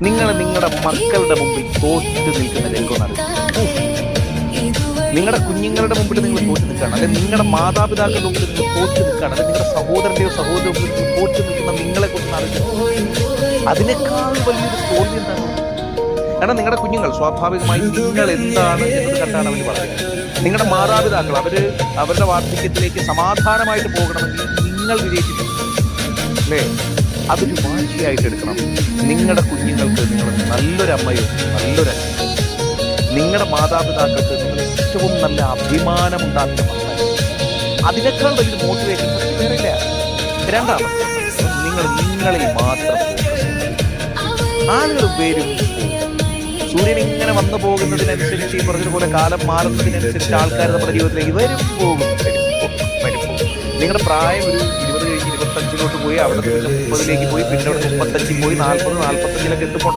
നിങ്ങളുടെ മക്കളുടെ മുമ്പിൽ തോറ്റു നിൽക്കുന്ന രംഗമെന്നാണ്. നിങ്ങളുടെ കുഞ്ഞുങ്ങളുടെ മുമ്പിൽ നിങ്ങൾ തോറ്റു നിൽക്കുകയാണ്, അല്ലെങ്കിൽ നിങ്ങളുടെ മാതാപിതാക്കളുടെ മുമ്പിൽ നിങ്ങൾ തോറ്റു നിൽക്കുകയാണ്, അല്ലെങ്കിൽ നിങ്ങളുടെ സഹോദരന്റെയോ സഹോദരന്റെ മുമ്പിൽ നിങ്ങൾ തോറ്റു നിൽക്കുന്ന നിങ്ങളെ കുറിച്ച് അറിയില്ല. അതിനേക്കാൾ വലിയൊരു തോൽവി എന്താണ്? കാരണം നിങ്ങളുടെ കുഞ്ഞുങ്ങൾ സ്വാഭാവികമായി നിങ്ങൾ എന്താണ് എന്നത് കണ്ടാണ് അവർ പറയുന്നത്. നിങ്ങളുടെ മാതാപിതാക്കൾ അവരുടെ വാർദ്ധക്യത്തിലേക്ക് സമാധാനമായിട്ട് പോകണമെങ്കിൽ നിങ്ങൾ വിജയിച്ചിട്ടുണ്ട് അല്ലേ? അതൊരു വാശിയായിട്ട് എടുക്കണം. നിങ്ങളുടെ കുഞ്ഞുങ്ങൾക്ക് നിങ്ങൾ നല്ലൊരു അമ്മയോ നല്ലൊരു അച്ഛനോ, നിങ്ങളുടെ മാതാപിതാക്കൾക്ക് നിങ്ങൾ ഏറ്റവും നല്ല അഭിമാനം ഉണ്ടാക്കുന്ന മക്കളാണ്. അതിനേക്കാൾ വലിയ മോട്ടിവേഷൻ വേറില്ല. രണ്ടാമത്, നിങ്ങളിൽ മാത്രം ആളുകൾ വരും. സൂര്യൻ ഇങ്ങനെ വന്നു പോകുന്നതിനനുസരിച്ച്, ഈ പറഞ്ഞതുപോലെ കാലം മാറുന്നതിനനുസരിച്ച് ആൾക്കാർ നമ്മുടെ ജീവിതത്തിലേക്ക് വരും പോകും. നിങ്ങളുടെ പ്രായം ഒരു 20 കഴിഞ്ഞ് 25 പോയി, അവിടെ 30 പോയി, പിന്നെ 35 പോയി, 40 45 എത്തുമ്പോൾ